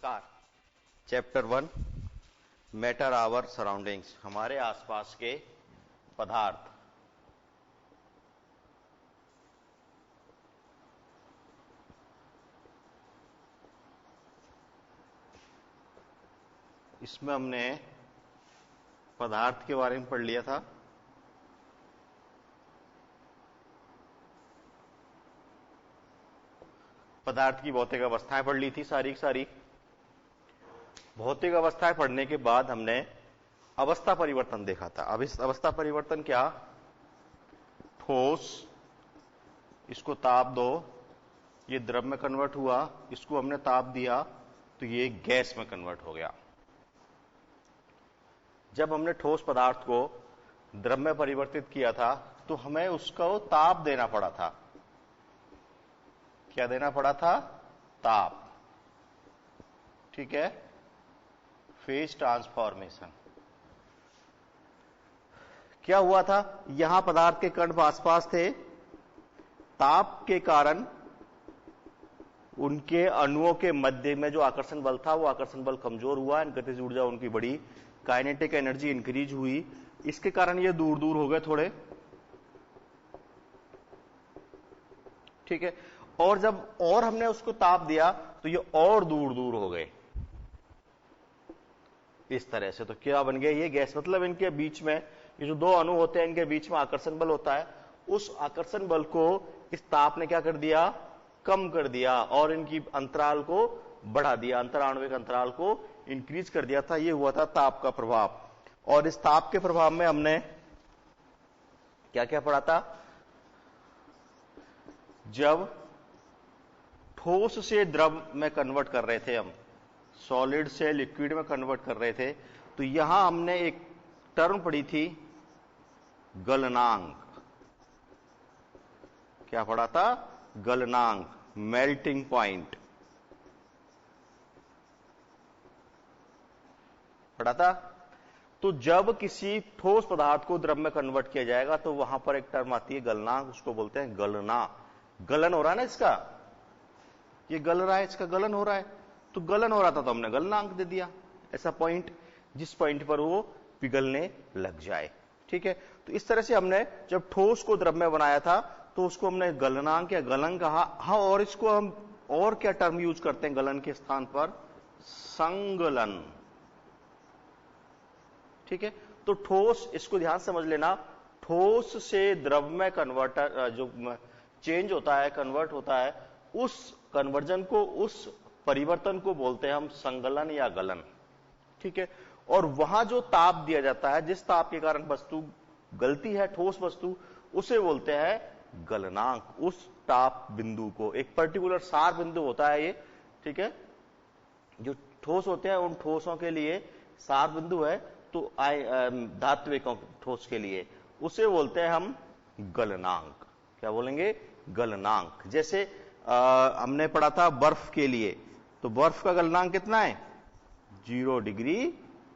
नमस्कार। Chapter 1 matter our surroundings, हमारे आसपास के पदार्थ। इसमें हमने पदार्थ के बारे में पढ़ लिया था। पदार्थ की भौतिक अवस्थाएं पढ़ ली थी सारी की सारी। भौतिक अवस्थाएं पढ़ने के बाद हमने अवस्था परिवर्तन देखा था। अब इस अवस्था परिवर्तन क्या, ठोस, इसको ताप दो, ये द्रव में कन्वर्ट हुआ, इसको हमने ताप दिया तो ये गैस में कन्वर्ट हो गया। जब हमने ठोस पदार्थ को द्रव में परिवर्तित किया था तो हमें उसको ताप देना पड़ा था। क्या देना पड़ा था? ताप। ठीक है, फेज ट्रांसफॉर्मेशन। क्या हुआ था, यहां पदार्थ के कण आसपास थे, ताप के कारण उनके अणुओं के मध्य में जो आकर्षण बल था वो आकर्षण बल कमजोर हुआ, गतिज ऊर्जा उनकी बढ़ी, काइनेटिक एनर्जी इंक्रीज हुई। इसके कारण ये दूर दूर हो गए थोड़े। ठीक है, और जब और हमने उसको ताप दिया तो ये और दूर दूर हो गए इस तरह से। तो क्या बन गए ये गैस। मतलब इनके बीच में ये जो दो अणु होते हैं इनके बीच में आकर्षण बल होता है, उस आकर्षण बल को इस ताप ने क्या कर दिया, कम कर दिया और इनकी अंतराल को बढ़ा दिया, अंतराणुविक अंतराल को इंक्रीज कर दिया था। ये हुआ था ताप का प्रभाव। और इस ताप के प्रभाव में हमने क्या क्या पढ़ा था, जब ठोस से द्रव में कन्वर्ट कर रहे थे हम, सॉलिड से लिक्विड में कन्वर्ट कर रहे थे, तो यहां हमने एक टर्म पढ़ी थी, गलनांक। क्या पढ़ा था? गलनांक, मेल्टिंग पॉइंट पढ़ा था। तो जब किसी ठोस पदार्थ को द्रव में कन्वर्ट किया जाएगा तो वहां पर एक टर्म आती है गलनांक, उसको बोलते हैं गलना। गलन हो रहा है ना इसका, ये गल रहा है, इसका गलन हो रहा है, तो गलन हो रहा था तो हमने गलनांक दे दिया, ऐसा पॉइंट जिस पॉइंट पर वो पिघलने लग जाए। ठीक है, तो इस तरह से हमने जब ठोस को द्रव में बनाया था तो उसको हमने गलनांक या गलन कहा। हाँ, और इसको हम और क्या टर्म यूज करते हैं गलन के स्थान पर? संगलन। ठीक है, तो ठोस, इसको ध्यान समझ लेना, ठोस से द्रव में कन्वर्टर जो चेंज होता है, कन्वर्ट होता है, उस कन्वर्जन को, उस परिवर्तन को बोलते हैं हम संगलन या गलन। ठीक है, और वहां जो ताप दिया जाता है, जिस ताप के कारण वस्तु गलती है, ठोस वस्तु, उसे बोलते हैं गलनांक। उस ताप बिंदु को, एक पर्टिकुलर सार बिंदु होता है ये। ठीक है, जो ठोस होते हैं उन ठोसों के लिए सार बिंदु है, तो धात्विक ठोस के लिए उसे बोलते हैं हम गलनांक। क्या बोलेंगे? गलनांक। जैसे हमने पढ़ा था बर्फ के लिए, तो बर्फ का गलनांक कितना है? 0 डिग्री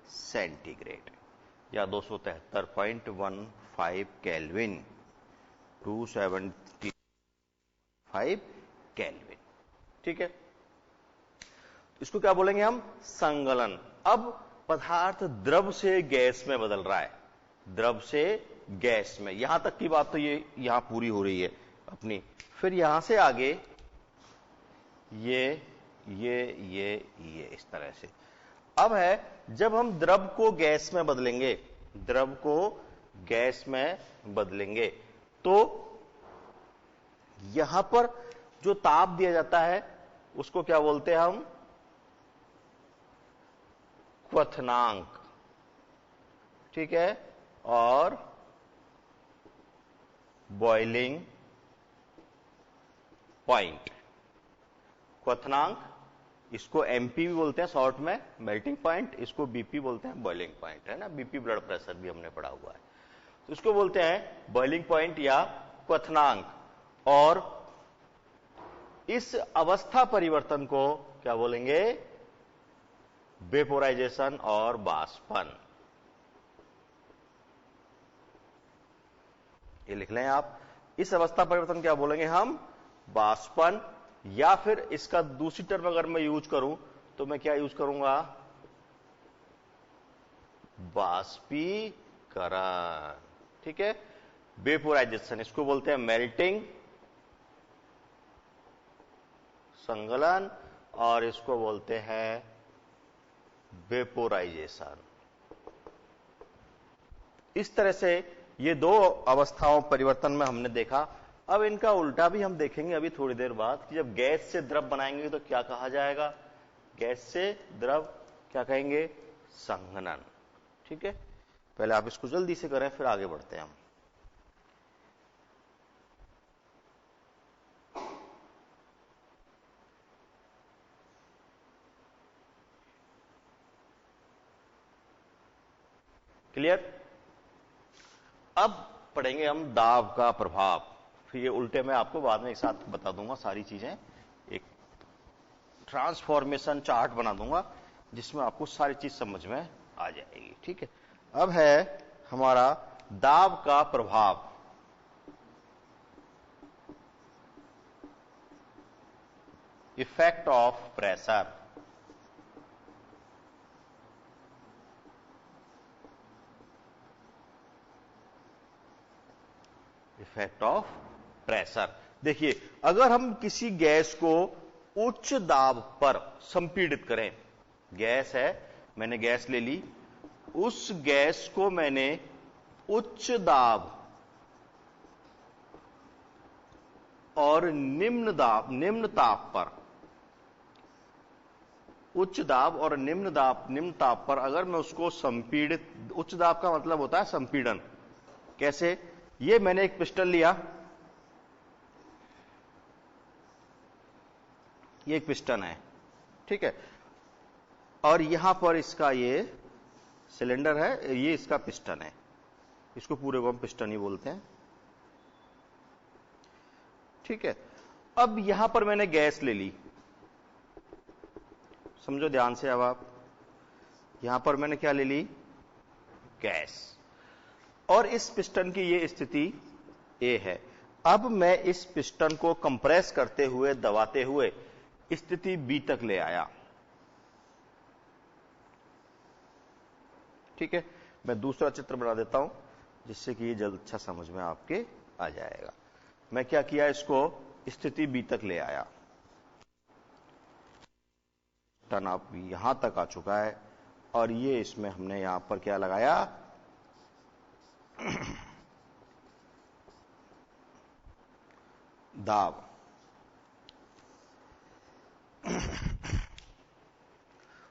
सेंटीग्रेड या 273.15 केल्विन, 275 केल्विन। ठीक है, इसको क्या बोलेंगे हम? संगलन। अब पदार्थ द्रव से गैस में बदल रहा है, द्रव से गैस में। यहां तक की बात तो ये यहां पूरी हो रही है अपनी। फिर यहां से आगे ये इस तरह से। अब है, जब हम द्रव को गैस में बदलेंगे, द्रव को गैस में बदलेंगे, तो यहां पर जो ताप दिया जाता है उसको क्या बोलते हैं हम? क्वथनांक। ठीक है, और बॉइलिंग पॉइंट। क्वथनांक, इसको एमपी भी बोलते हैं शॉर्ट में, मेल्टिंग पॉइंट, इसको बीपी बोलते हैं, बॉइलिंग पॉइंट, है ना। बीपी ब्लड प्रेशर भी हमने पढ़ा हुआ है, तो इसको बोलते हैं बॉइलिंग पॉइंट या क्वथनांक। और इस अवस्था परिवर्तन को क्या बोलेंगे? वेपोराइजेशन और बाष्पन। ये लिख लें आप, इस अवस्था परिवर्तन क्या बोलेंगे हम? बाष्पन। या फिर इसका दूसरी टर्म अगर मैं यूज करूं तो मैं क्या यूज करूंगा, बाष्पीकरण। ठीक है, वेपोराइजेशन इसको बोलते हैं मेल्टिंग, संगलन, और इसको बोलते हैं वेपोराइजेशन। इस तरह से ये दो अवस्थाओं परिवर्तन में हमने देखा। अब इनका उल्टा भी हम देखेंगे अभी थोड़ी देर बाद कि जब गैस से द्रव बनाएंगे तो क्या कहा जाएगा, गैस से द्रव क्या कहेंगे, संघनन। ठीक है, पहले आप इसको जल्दी से करें फिर आगे बढ़ते हैं हम। क्लियर। अब पढ़ेंगे हम दाब का प्रभाव। फिर ये उल्टे में आपको बाद में एक साथ बता दूंगा सारी चीजें, एक ट्रांसफॉर्मेशन चार्ट बना दूंगा जिसमें आपको सारी चीज समझ में आ जाएगी। ठीक है, अब है हमारा दाब का प्रभाव। Effect of pressure. Effect of pressure. देखिए, अगर हम किसी गैस को उच्च दाब पर संपीड़ित करें, गैस है, मैंने गैस ले ली, उस गैस को मैंने उच्च दाब और निम्न ताप पर, उच्च दाब और निम्न ताप पर अगर मैं उसको संपीड़ित, उच्च दाब का मतलब होता है संपीड़न। कैसे, ये मैंने एक पिस्टन लिया, ये एक पिस्टन है, ठीक है, और यहां पर इसका ये सिलेंडर है, ये इसका पिस्टन है, इसको पूरे को हम पिस्टन ही बोलते हैं। ठीक है, अब यहां पर मैंने गैस ले ली, समझो ध्यान से। अब आप यहां पर मैंने क्या ले ली, गैस, और इस पिस्टन की ये स्थिति ए है। अब मैं इस पिस्टन को कंप्रेस करते हुए, दबाते हुए स्थिति बी तक ले आया। ठीक है, मैं दूसरा चित्र बना देता हूं जिससे कि ये जल्द अच्छा समझ में आपके आ जाएगा। मैं क्या किया, इसको स्थिति बी तक ले आया, टन आप यहां तक आ चुका है, और ये इसमें हमने यहां पर क्या लगाया, दाब।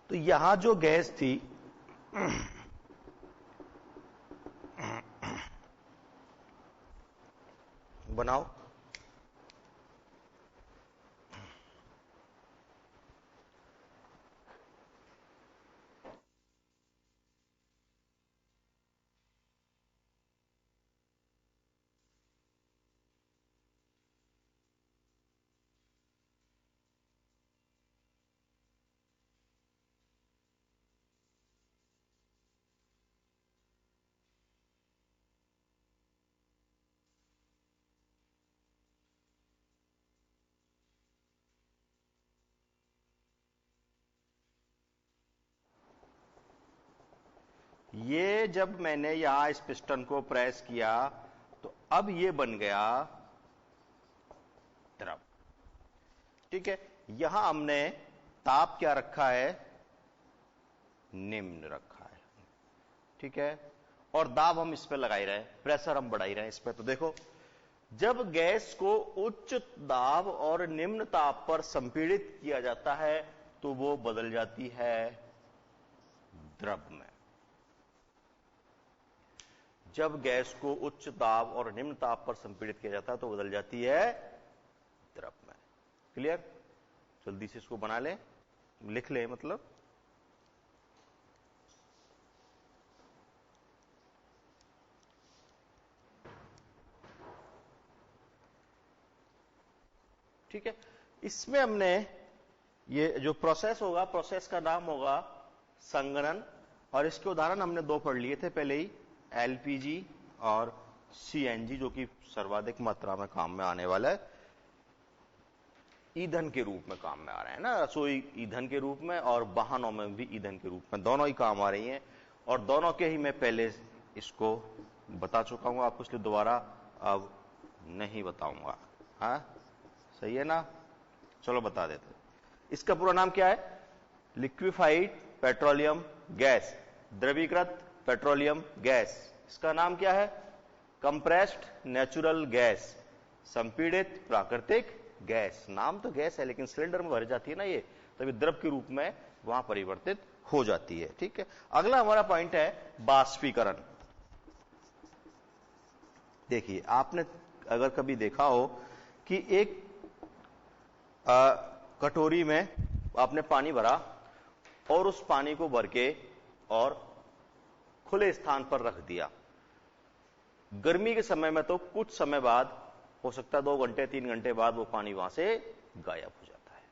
तो यहां जो गैस थी बनाओ, ये जब मैंने यहां इस पिस्टन को प्रेस किया तो अब ये बन गया द्रव। ठीक है, यहां हमने ताप क्या रखा है, निम्न रखा है। ठीक है, और दाब हम इस पे लगा ही रहे, प्रेशर हम बढ़ा ही रहे इस पे। तो देखो, जब गैस को उच्च दाब और निम्न ताप पर संपीड़ित किया जाता है तो वो बदल जाती है द्रव में। जब गैस को उच्च दाब और निम्न ताप पर संपीड़ित किया जाता है तो बदल जाती है द्रव में। क्लियर, जल्दी से इसको बना लें, लिख लें मतलब। ठीक है, इसमें हमने ये जो प्रोसेस होगा, प्रोसेस का नाम होगा संघनन, और इसके उदाहरण हमने दो पढ़ लिए थे पहले ही, एलपीजी और सीएनजी, जो कि सर्वाधिक मात्रा में काम में आने वाला है। ईंधन के रूप में काम में आ रहे हैं ना, रसोई ईंधन के रूप में और वाहनों में भी ईंधन के रूप में, दोनों ही काम आ रही हैं। और दोनों के ही मैं पहले इसको बता चुका हूं आपको, इसलिए दोबारा अब नहीं बताऊंगा। हाँ सही है ना, चलो बता देते। इसका पूरा नाम क्या है? लिक्विफाइड पेट्रोलियम गैस, द्रवीकृत पेट्रोलियम गैस। इसका नाम क्या है? कंप्रेस्ड नेचुरल गैस, संपीड़ित प्राकृतिक गैस। नाम तो गैस है लेकिन सिलेंडर में भर जाती है ना ये, तभी द्रव के रूप में वहां परिवर्तित हो जाती है। ठीक है, अगला हमारा पॉइंट है बाष्पीकरण। देखिए, आपने अगर कभी देखा हो कि एक कटोरी में आपने पानी भरा और उस पानी को भर के और खुले स्थान पर रख दिया। गर्मी के समय में तो कुछ समय बाद, हो सकता है 2 घंटे 3 घंटे बाद, वो पानी वहां से गायब हो जाता है।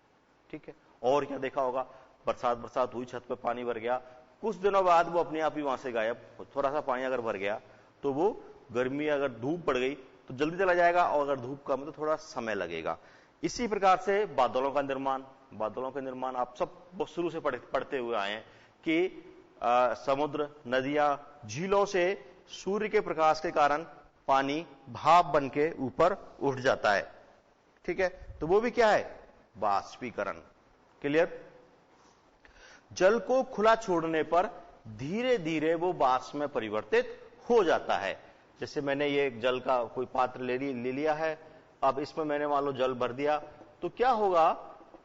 ठीक है, और क्या देखा होगा, बरसात हुई, छत पे पानी भर गया, कुछ दिनों बाद वो अपने आप ही वहां से गायब। थोड़ा सा पानी अगर भर गया तो वो गर्मी, अगर धूप पड़ गई तो जल्दी चला जाएगा, और अगर धूप कम है तो थोड़ा समय लगेगा। इसी प्रकार से बादलों का निर्माण आप सब शुरू से पढ़ते हुए आए हैं कि समुद्र, नदियां, झीलों से सूर्य के प्रकाश के कारण पानी भाप बन के ऊपर उठ जाता है। ठीक है, तो वो भी क्या है? बाष्पीकरण। क्लियर? जल को खुला छोड़ने पर धीरे धीरे वो वाष्प में परिवर्तित हो जाता है। जैसे मैंने ये जल का कोई पात्र ले लिया है, अब इसमें मैंने मान लो जल भर दिया, तो क्या होगा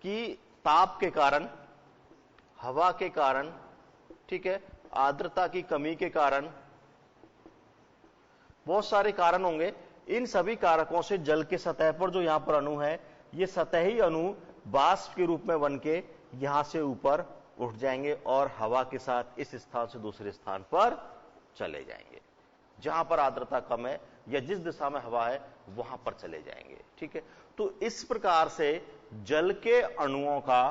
कि ताप के कारण, हवा के कारण, ठीक है, आर्द्रता की कमी के कारण, बहुत सारे कारण होंगे। इन सभी कारकों से जल के सतह पर जो यहां पर अणु है, ये सतही अणु वाष्प के रूप में बन के यहां से ऊपर उठ जाएंगे और हवा के साथ इस स्थान से दूसरे स्थान पर चले जाएंगे। जहां पर आर्द्रता कम है या जिस दिशा में हवा है वहां पर चले जाएंगे। ठीक है, तो इस प्रकार से जल के अणुओं का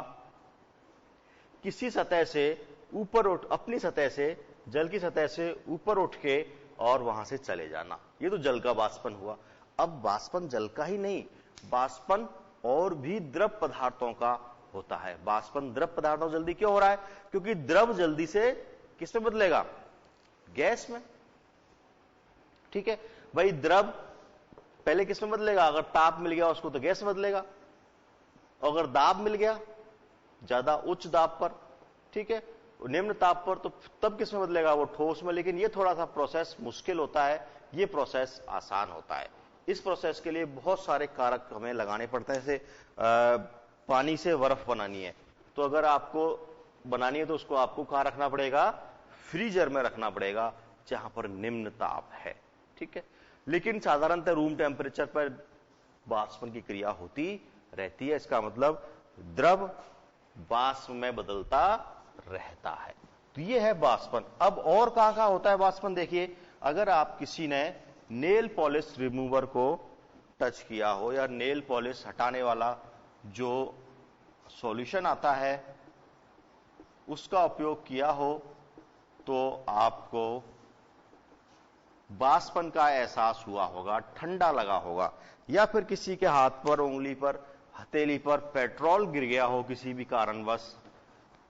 किसी सतह से ऊपर उठ, अपनी सतह से, जल की सतह से ऊपर उठ के और वहां से चले जाना, ये तो जल का वाष्पन हुआ। अब वाष्पन जल का ही नहीं, वाष्पन और भी द्रव पदार्थों का होता है। वाष्पन द्रव पदार्थों जल्दी क्यों हो रहा है? क्योंकि द्रव जल्दी से किसमें बदलेगा? गैस में। ठीक है भाई, द्रव पहले किसमें बदलेगा? अगर ताप मिल गया उसको तो गैस बदलेगा, अगर दाब मिल गया ज्यादा उच्च दाब पर, ठीक है, निम्न ताप पर, तो तब किसमें बदलेगा? वो ठोस में। लेकिन ये थोड़ा सा प्रोसेस मुश्किल होता है, ये प्रोसेस आसान होता है। इस प्रोसेस के लिए बहुत सारे कारक हमें लगाने पड़ते हैं। जैसे पानी से बर्फ बनानी है, तो अगर आपको बनानी है तो उसको आपको कहां रखना पड़ेगा? फ्रीजर में रखना पड़ेगा, जहां पर निम्न ताप है। ठीक है, लेकिन साधारणतः रूम टेम्परेचर पर वाष्पन की क्रिया होती रहती है। इसका मतलब द्रव वाष्प में बदलता रहता है। तो ये है वाष्पन। अब और कहां होता है वाष्पन? देखिए, अगर आप किसी ने नेल पॉलिश रिमूवर को टच किया हो, या नेल पॉलिश हटाने वाला जो सॉल्यूशन आता है उसका उपयोग किया हो, तो आपको वाष्पन का एहसास हुआ होगा, ठंडा लगा होगा। या फिर किसी के हाथ पर, उंगली पर, हथेली पर पेट्रोल गिर गया हो किसी भी कारणवश,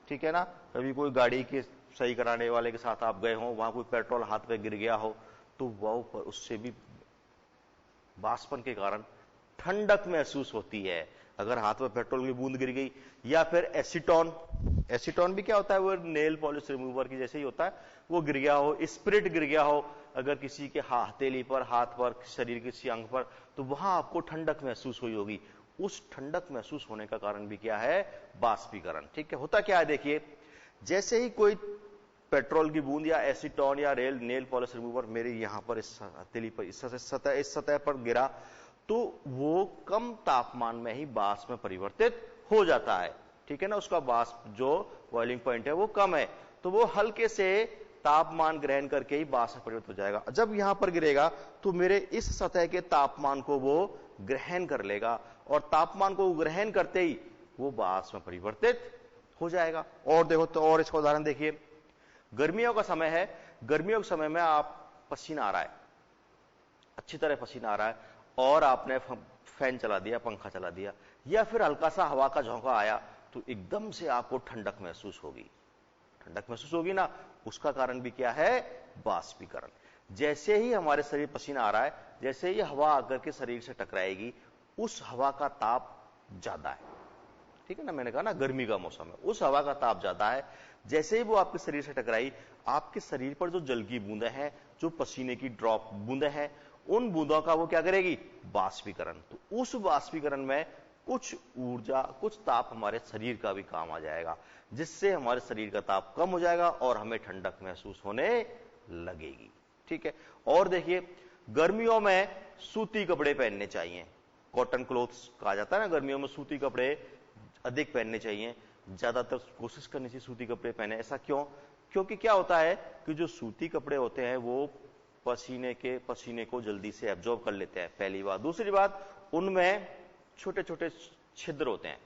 ठीक है ना, कभी कोई गाड़ी के सही कराने वाले के साथ आप गए हो, वहां कोई पेट्रोल हाथ पे गिर गया हो, तो वह उससे भी वाष्पन के कारण ठंडक महसूस होती है। अगर हाथ में पेट्रोल की बूंद गिर गई, या फिर एसीटोन भी क्या होता है? वो नेल पॉलिश रिमूवर की जैसे ही होता है, वो गिर गया हो, स्पिरिट गिर गया हो अगर किसी के हथेली पर, हाथ पर, शरीर के किसी अंग पर, तो वहां आपको ठंडक महसूस हुई होगी। उस ठंडक महसूस होने का कारण भी क्या है? वाष्पीकरण। ठीक है, होता क्या है? देखिए, जैसे ही कोई पेट्रोल की बूंद या एसीटोन या नेल पॉलिश रिमूवर मेरे यहां पर इस हथेली पर, इस सतह पर गिरा, तो वो कम तापमान में ही वाष्प में परिवर्तित हो जाता है। ठीक है ना, उसका वाष्प जो बॉइलिंग पॉइंट है वो कम है, तो वो हल्के से तापमान ग्रहण करके ही वाष्प में परिवर्तित हो जाएगा। जब यहां पर गिरेगा तो मेरे इस सतह के तापमान को वो ग्रहण कर लेगा, और तापमान को ग्रहण करते ही वो वाष्प में परिवर्तित हो जाएगा। और देखो, तो और इसका उदाहरण देखिए, गर्मियों का समय है, गर्मियों के समय में आप पसीना आ रहा है, अच्छी तरह पसीना आ रहा है, और आपने फैन चला दिया, पंखा चला दिया, या फिर हल्का सा हवा का झोंका आया, तो एकदम से आपको ठंडक महसूस होगी। ठंडक महसूस होगी ना, उसका कारण भी क्या है? बाष्पीकरण। जैसे ही हमारे शरीर पसीना आ रहा है, जैसे ही हवा आकर के शरीर से टकराएगी, उस हवा का ताप ज्यादा है, ठीक है ना। मैंने कहा ना गर्मी का मौसम है, उस हवा का ताप ज्यादा है। जैसे ही वो आपके शरीर से टकराई, आपके शरीर पर जो जल की बूंदें हैं, जो पसीने की ड्रॉप बूंदें हैं, उन बूंदों का वो क्या करेगी? बाष्पीकरण। तो उस बाष्पीकरण में कुछ ऊर्जा, कुछ ताप हमारे शरीर का भी काम आ जाएगा, जिससे हमारे शरीर का ताप कम हो जाएगा और हमें ठंडक महसूस होने लगेगी, ठीक है। और देखिए, गर्मियों में सूती कपड़े पहनने चाहिए, कॉटन क्लोथ्स कहा जाता है ना। गर्मियों में सूती कपड़े अधिक पहनने चाहिए, ज्यादातर कोशिश करनी चाहिए सूती कपड़े पहने। ऐसा क्यों? क्योंकि क्या होता है कि जो सूती कपड़े होते हैं वो पसीने को जल्दी से एब्जॉर्ब कर लेते हैं, पहली बात। दूसरी बात, उनमें छोटे छोटे छिद्र होते हैं,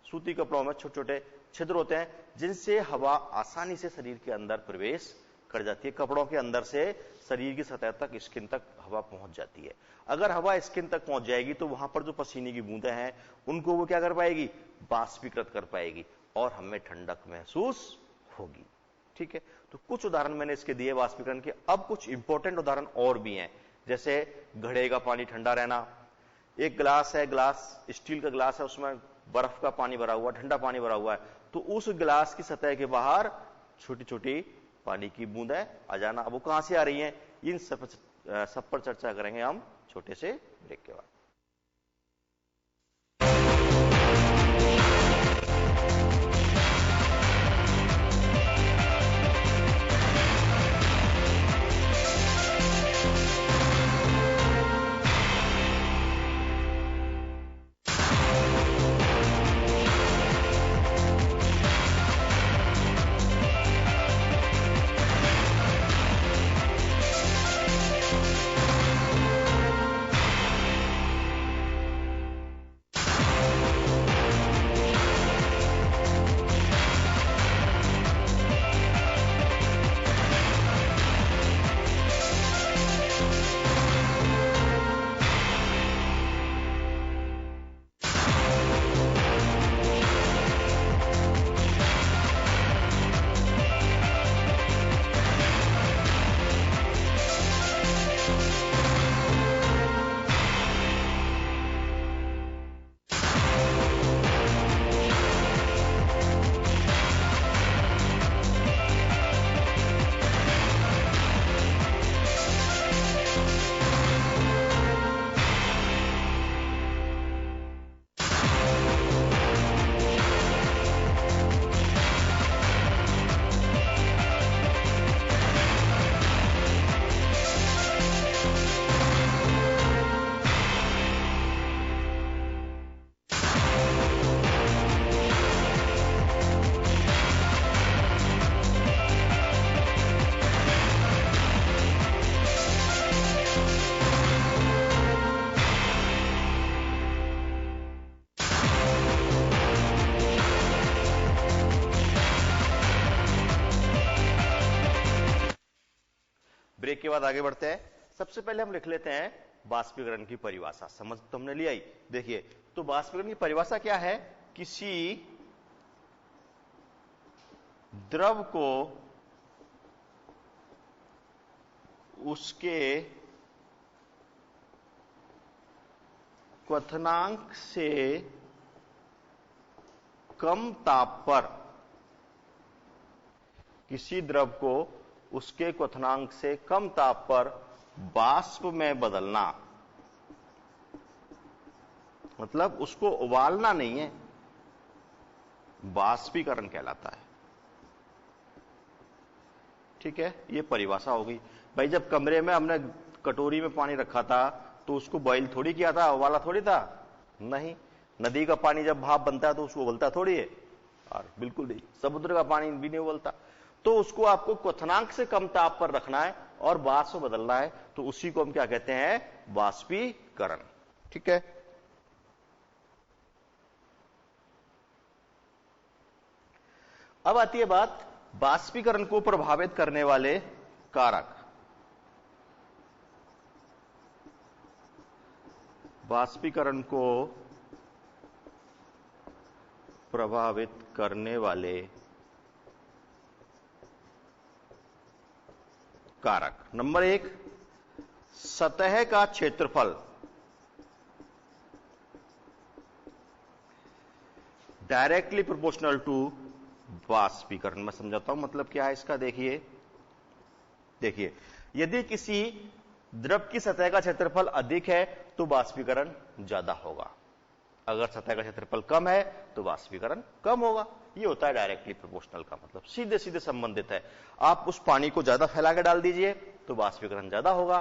सूती कपड़ों में छोटे छोटे छिद्र होते हैं, जिनसे हवा आसानी से शरीर के अंदर प्रवेश कर जाती है। कपड़ों के अंदर से शरीर की सतह तक, स्किन तक हवा पहुंच जाती है। अगर हवा स्किन तक पहुंच जाएगी तो वहां पर जो पसीने की बूंदें हैं, उनको वो क्या कर पाएगी? बाष्पीकृत कर पाएगी और हमें ठंडक महसूस होगी, ठीक है। तो कुछ उदाहरण मैंने इसके दिए बाष्पीकरण के। अब कुछ इंपॉर्टेंट उदाहरण और भी हैं, जैसे घड़े का पानी ठंडा रहना। एक गिलास है, गिलास स्टील का गिलास है, उसमें बर्फ का पानी भरा हुआ, ठंडा पानी भरा हुआ है, तो उस गिलास की सतह के बाहर छोटी छोटी पानी की बूंदें आ जाना। अब वो कहां से आ रही हैं? इन सब पर चर्चा करेंगे हम छोटे से ब्रेक के बाद। ब्रेक के बाद आगे बढ़ते हैं। सबसे पहले हम लिख लेते हैं बाष्पीकरण की परिभाषा। समझ तो हमने लिया ही। देखिए, तो बाष्पीकरण की परिभाषा क्या है? किसी द्रव को उसके क्वथनांक से कम ताप पर, किसी द्रव को उसके क्वथनांक से कम ताप पर वाष्प में बदलना, मतलब उसको उबालना नहीं है, वाष्पीकरण कहलाता है, ठीक है। ये परिभाषा हो गई। भाई, जब कमरे में हमने कटोरी में पानी रखा था तो उसको बॉईल थोड़ी किया था, उबाला थोड़ी था, नहीं। नदी का पानी जब भाप बनता है तो उसको उबलता थोड़ी है, और बिल्कुल नहीं। समुद्र का पानी भी नहीं उबलता। तो उसको आपको क्वथनांक से कम ताप पर रखना है और वाष्प बदलना है, तो उसी को हम क्या कहते हैं? वाष्पीकरण, ठीक है। अब आती है बात वाष्पीकरण को प्रभावित करने वाले कारक। वाष्पीकरण को प्रभावित करने वाले कारक। नंबर 1, सतह का क्षेत्रफल डायरेक्टली प्रोपोर्शनल टू वाष्पीकरण। मैं समझाता हूं मतलब क्या है इसका। देखिए यदि किसी द्रव की सतह का क्षेत्रफल अधिक है तो वाष्पीकरण ज्यादा होगा, अगर सतह का क्षेत्रफल कम है तो वाष्पीकरण कम होगा। ये होता है डायरेक्टली प्रोपोर्शनल का मतलब, सीधे सीधे संबंधित है। आप उस पानी को ज्यादा फैला के डाल दीजिए तो वाष्पीकरण ज्यादा होगा,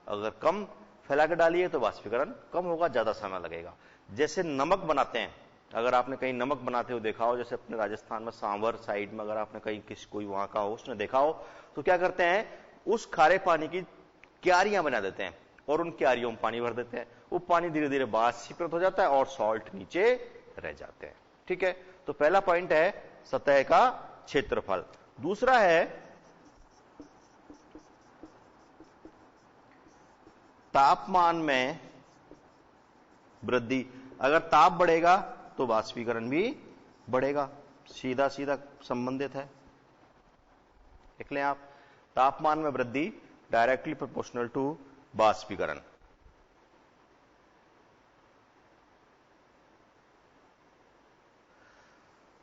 अगर कम फैला के डालिए तो वाष्पीकरण कम होगा, ज्यादा समय लगेगा। जैसे नमक बनाते हैं, अगर आपने कहीं नमक बनाते हुए देखा हो, जैसे अपने राजस्थान में सांवर साइड में अगर आपने कहीं कोई वहां का हो उसने देखा हो, तो क्या करते हैं, उस खारे पानी की क्यारियां बना देते हैं और उन क्यारियों में पानी भर देते हैं। वो पानी धीरे धीरे वाष्पीकृत हो जाता है और सॉल्ट नीचे रह जाते हैं। ठीक है, तो पहला पॉइंट है सतह का क्षेत्रफल। दूसरा है तापमान में वृद्धि। अगर ताप बढ़ेगा तो वाष्पीकरण भी बढ़ेगा, सीधा सीधा संबंधित है। देख लें आप, तापमान में वृद्धि डायरेक्टली प्रोपोर्शनल टू वाष्पीकरण।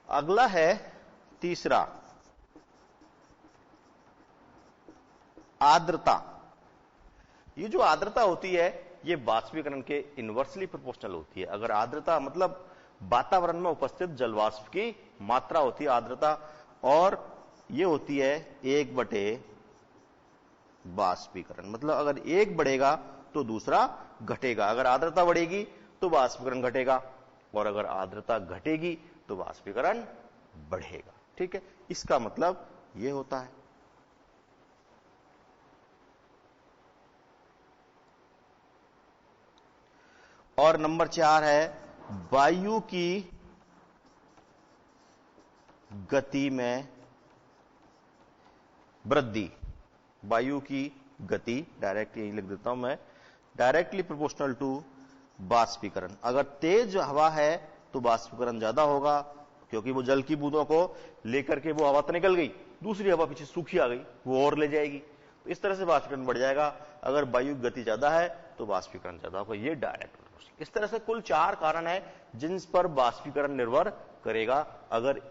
अगला है तीसरा, आर्द्रता। ये जो आर्द्रता होती है ये वाष्पीकरण के इनवर्सली प्रोपोर्शनल होती है। अगर आर्द्रता मतलब वातावरण में उपस्थित जलवाष्प की मात्रा होती है आर्द्रता, और ये होती है 1/, वाष्पीकरण। मतलब अगर एक बढ़ेगा तो दूसरा घटेगा, अगर आर्द्रता बढ़ेगी तो वाष्पीकरण घटेगा, और अगर आर्द्रता घटेगी तो वाष्पीकरण बढ़ेगा। ठीक है, इसका मतलब यह होता है। और नंबर 4 है वायु की गति में वृद्धि। वायु की गति, डायरेक्ट यही लिख देता हूं मैं, डायरेक्टली प्रोपोर्शनल टू वाष्पीकरण। अगर तेज हवा है तो वाष्पीकरण ज्यादा होगा, क्योंकि वो जल की बूंदों को लेकर के वो हवा तो निकल गई, दूसरी हवा पीछे सूखी आ गई, वो और ले जाएगी, तो इस तरह से वाष्पीकरण बढ़ जाएगा। अगर वायु गति ज्यादा है तो वाष्पीकरण ज्यादा होगा। ये डायरेक्ट प्रोपोर्शनल। इस तरह से कुल 4 कारण है जिन पर वाष्पीकरण निर्भर करेगा। अगर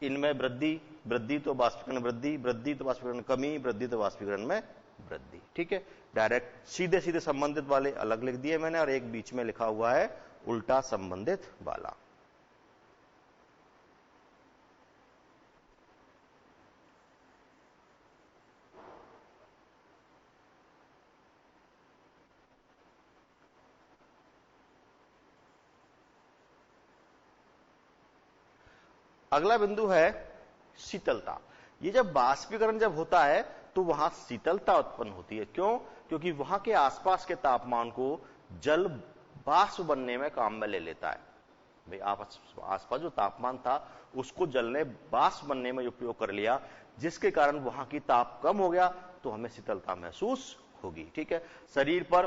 इनमें वृद्धि तो वाष्पीकरण वृद्धि तो वाष्पीकरण कमी, वृद्धि तो वाष्पीकरण में वृद्धि। ठीक है, डायरेक्ट सीधे सीधे संबंधित वाले अलग लिख दिए मैंने, और एक बीच में लिखा हुआ है उल्टा संबंधित वाला। अगला बिंदु है शीतलता। ये जब वाष्पीकरण जब होता है तो वहां शीतलता उत्पन्न होती है। क्यों? क्योंकि वहां के आसपास के तापमान को जल वाष्प बनने में काम में ले लेता है। भाई आसपास जो तापमान था उसको जल ने वाष्प बनने में उपयोग कर लिया, जिसके कारण वहां की ताप कम हो गया, तो हमें शीतलता महसूस होगी। ठीक है, शरीर पर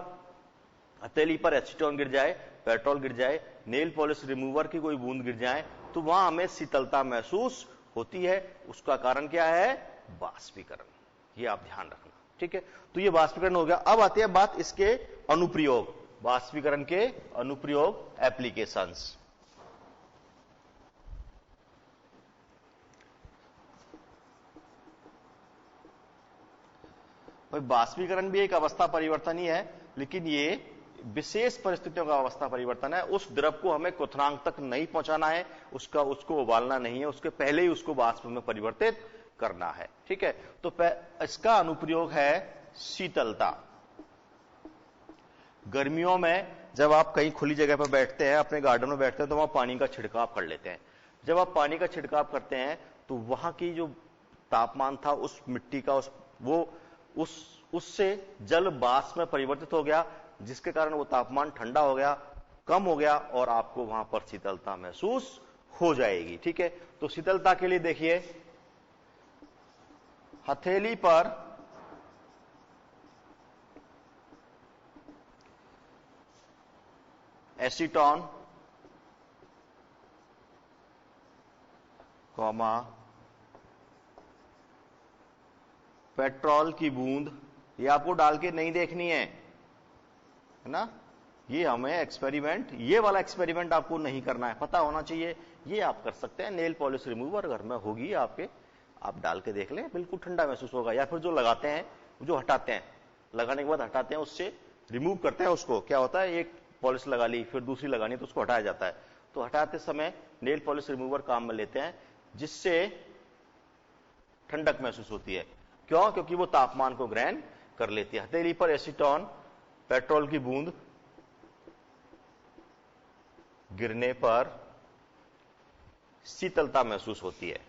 हथेली पर एसीटोन गिर जाए, पेट्रोल गिर जाए, नेल पॉलिश रिमूवर की कोई बूंद गिर जाए तो वहां हमें शीतलता महसूस होती है। उसका कारण क्या है? वाष्पीकरण। ये आप ध्यान रखना। ठीक है, तो ये वाष्पीकरण हो गया। अब आती है बात इसके अनुप्रयोग, वाष्पीकरण के अनुप्रयोग, एप्लीकेशंस। वाष्पीकरण भी एक अवस्था परिवर्तन ही है, लेकिन ये विशेष परिस्थितियों का अवस्था परिवर्तन है। उस द्रव को हमें क्वथनांक तक नहीं पहुंचाना है, उसको उबालना नहीं है, उसके पहले ही उसको वाष्प में परिवर्तित करना है। ठीक है, तो इसका अनुप्रयोग है शीतलता। गर्मियों में जब आप कहीं खुली जगह पर बैठते हैं, अपने गार्डन में बैठते हैं, तो वहां पानी का छिड़काव कर लेते हैं। जब आप पानी का छिड़काव करते हैं तो वहां की जो तापमान था उस मिट्टी का, उससे जल वाष्प में परिवर्तित हो गया, जिसके कारण वो तापमान ठंडा हो गया, कम हो गया, और आपको वहां पर शीतलता महसूस हो जाएगी। ठीक है, तो शीतलता के लिए देखिए, हथेली पर एसीटॉन कॉमा पेट्रोल की बूंद, ये आपको डाल के नहीं देखनी है ना, ये हमें एक्सपेरिमेंट, ये वाला एक्सपेरिमेंट आपको नहीं करना है, पता होना चाहिए। ये आप कर सकते हैं, नेल पॉलिश रिमूवर घर में होगी आपके, आप डाल के देख लें, बिल्कुल ठंडा महसूस होगा। या फिर जो लगाते हैं, जो हटाते हैं, लगाने के बाद हटाते हैं, उससे रिमूव करते हैं उसको, क्या होता है, एक पॉलिश लगा ली फिर दूसरी लगानी तो उसको हटाया जाता है, तो हटाते समय नेल पॉलिश रिमूवर काम में लेते हैं, जिससे ठंडक महसूस होती है। क्यों? क्योंकि वो तापमान को ग्रहण कर लेती है। हथेली पर एसीटॉन पेट्रोल की बूंद गिरने पर शीतलता महसूस होती है।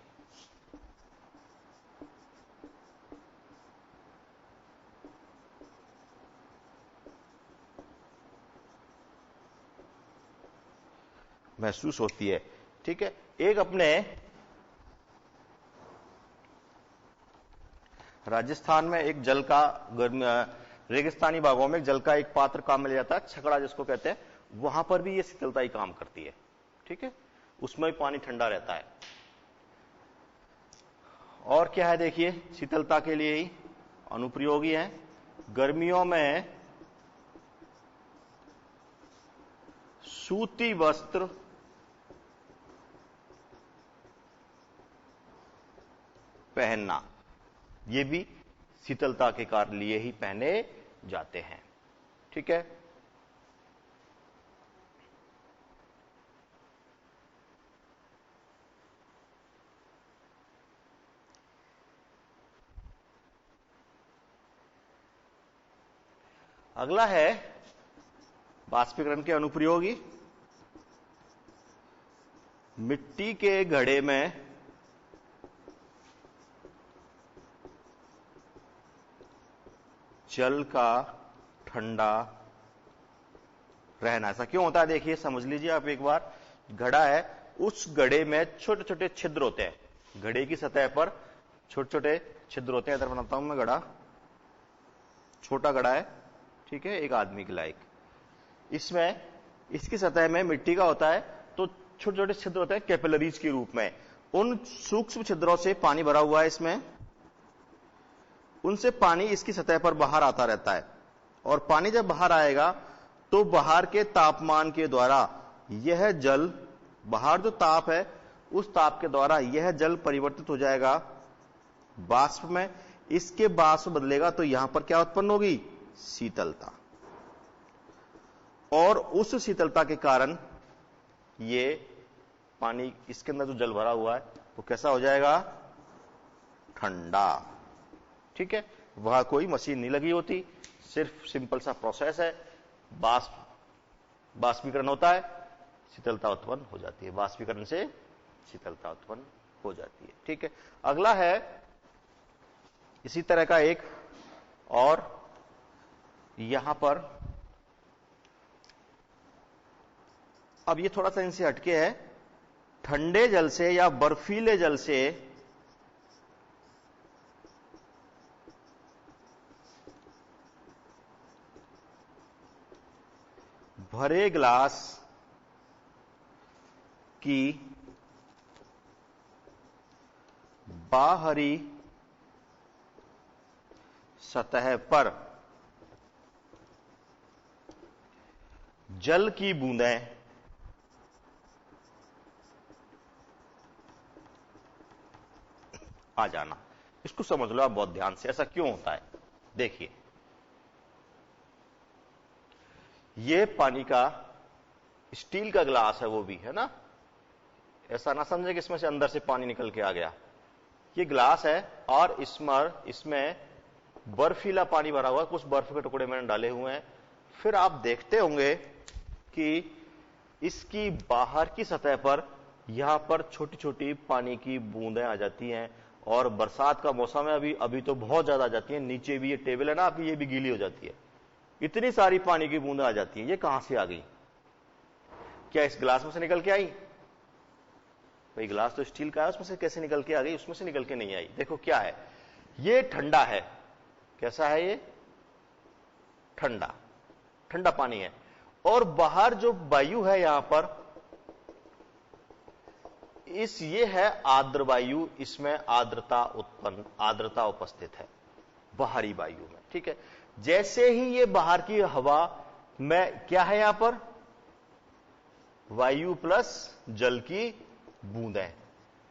महसूस होती है, ठीक है। एक अपने राजस्थान में एक जल का, रेगिस्तानी भागों में जल का एक पात्र काम में लिया जाता है, छकड़ा जिसको कहते हैं, वहां पर भी ये शीतलता ही काम करती है, ठीक है, उसमें भी पानी ठंडा रहता है। और क्या है देखिए, शीतलता के लिए ही अनुप्रयोगी है। गर्मियों में सूती वस्त्र पहनना, ये भी शीतलता के कार्य लिए ही पहने जाते हैं, ठीक है। अगला है बाष्पीकरण के अनुप्रयोगी। मिट्टी के घड़े में जल का ठंडा रहना। ऐसा क्यों होता है देखिए, समझ लीजिए आप एक बार। घड़ा है, उस घड़े में छोटे छोटे छिद्र होते हैं, घड़े की सतह पर छोटे छोटे छिद्र होते हैं। इधर बनाता हूं मैं घड़ा, छोटा घड़ा है, ठीक है, एक आदमी के लायक। इसमें, इसकी सतह में मिट्टी का होता है, तो छोटे छोटे छिद्र होते हैं कैपिलरीज के रूप में। उन सूक्ष्म छिद्रों से पानी भरा हुआ है इसमें, उनसे पानी इसकी सतह पर बाहर आता रहता है। और पानी जब बाहर आएगा तो बाहर के तापमान के द्वारा यह जल, बाहर जो ताप है उस ताप के द्वारा यह जल परिवर्तित हो जाएगा वाष्प में। इसके वाष्प बदलेगा तो यहां पर क्या उत्पन्न होगी, शीतलता। और उस शीतलता के कारण ये पानी, इसके अंदर जो जल भरा हुआ है वो कैसा हो जाएगा, ठंडा, ठीक है। वहां कोई मशीन नहीं लगी होती, सिर्फ सिंपल सा प्रोसेस है, बाष्पीकरण होता है, शीतलता उत्पन्न हो जाती है, बाष्पीकरण से शीतलता उत्पन्न हो जाती है, ठीक है। अगला है इसी तरह का एक, और यहां पर अब ये थोड़ा सा इनसे हटके है। ठंडे जल से या बर्फीले जल से भरे ग्लास की बाहरी सतह पर जल की बूंदें आ जाना। इसको समझ लो आप बहुत ध्यान से, ऐसा क्यों होता है देखिए। ये पानी का स्टील का ग्लास है, वो भी है ना, ऐसा ना समझे कि इसमें से अंदर से पानी निकल के आ गया। ये ग्लास है और इसमें बर्फीला पानी भरा हुआ है, कुछ बर्फ के टुकड़े मैंने डाले हुए हैं। फिर आप देखते होंगे कि इसकी बाहर की सतह पर यहां पर छोटी छोटी पानी की बूंदें आ जाती हैं, और बरसात का मौसम है अभी तो बहुत ज्यादा आ जाती है। नीचे भी ये टेबल है ना आपकी, ये भी गीली हो जाती है, इतनी सारी पानी की बूंदें आ जाती हैं। ये कहां से आ गई, क्या इस ग्लास में से निकल के आई? भाई ग्लास तो स्टील का है, उसमें से कैसे निकल के आ गई? उसमें से निकल के नहीं आई। देखो क्या है, ये ठंडा है। कैसा है ये? ठंडा, ठंडा पानी है। और बाहर जो वायु है यहां पर ये है आर्द्र वायु, इसमें आर्द्रता उपस्थित है बाहरी वायु में। ठीक है, जैसे ही ये बाहर की हवा में क्या है यहां पर वायु प्लस जल की बूंदें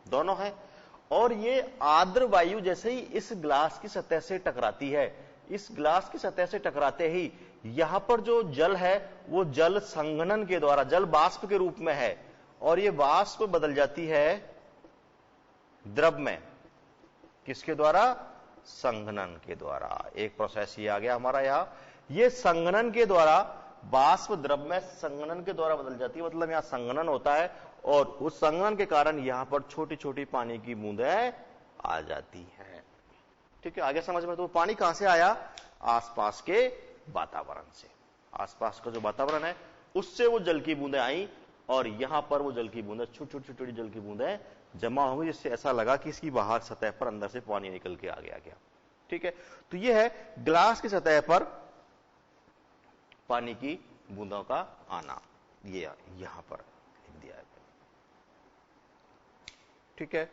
दोनों है, और ये आर्द्र वायु जैसे ही इस ग्लास की सतह से टकराती है, इस ग्लास की सतह से टकराते ही यहां पर जो जल है वो जल संघनन के द्वारा जल बाष्प के रूप में है, और ये वाष्प बदल जाती है द्रव में। किसके द्वारा? संघनन के द्वारा। एक प्रोसेस ये आ गया हमारा यहां, ये संघनन के द्वारा वाष्प द्रव में संघनन के द्वारा बदल जाती है, मतलब यहां संघनन होता है और उस संघनन के कारण यहां पर छोटी छोटी पानी की बूंदें आ जाती हैं। ठीक है, आगे समझ में। तो पानी कहां से आया? आसपास के वातावरण से। आसपास का जो वातावरण है उससे वो जल की बूंदें आई, और यहां पर वो जल की बूंदें छोटी छोटी जल की बूंदें जमा हो गई, जिससे ऐसा लगा कि इसकी बाहर सतह पर अंदर से पानी निकल के आ गया। ठीक है, तो ये है ग्लास की सतह पर पानी की बूंदों का आना, ये यहां पर लिख दिया है। ठीक है,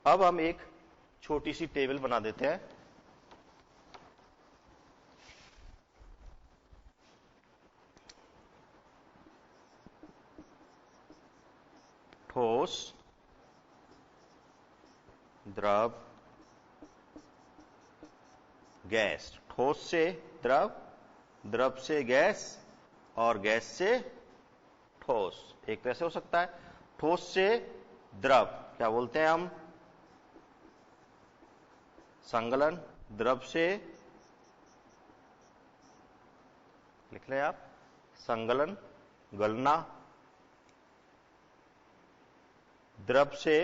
अब हम एक छोटी सी टेबल बना देते हैं। ठोस, द्रव, गैस। ठोस से द्रव, द्रव से गैस, और गैस से ठोस। एक तरह से हो सकता है ठोस से द्रव, क्या बोलते हैं हम? संगलन। द्रव से, लिख लें आप, संगलन, गलना। द्रव से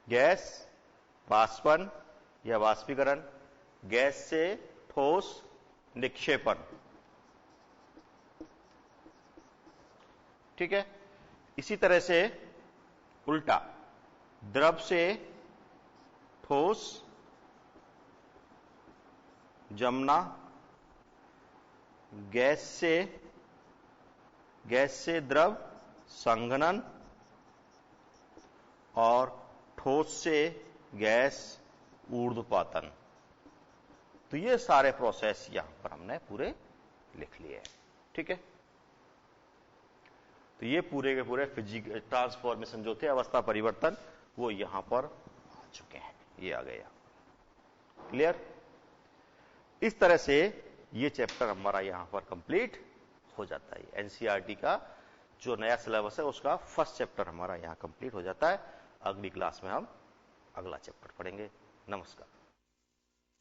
गैस, वाष्पन या वाष्पीकरण। गैस से ठोस, निक्षेपण। ठीक है, इसी तरह से उल्टा, द्रव से ठोस, जमना। गैस से द्रव, संघनन, और ठोस से गैस, ऊर्ध्वपातन। तो ये सारे प्रोसेस यहां पर हमने पूरे लिख लिए हैं। ठीक है, तो ये पूरे के पूरे फिजिकल ट्रांसफॉर्मेशन जो थे, अवस्था परिवर्तन, वो यहां पर आ चुके हैं। ये आ गया। क्लियर? इस तरह से ये चैप्टर हमारा यहां पर कंप्लीट हो जाता है। एनसीईआरटी का जो नया सिलेबस है उसका फर्स्ट चैप्टर हमारा यहां कंप्लीट हो जाता है। अगली क्लास में हम अगला चैप्टर पढ़ेंगे। नमस्कार।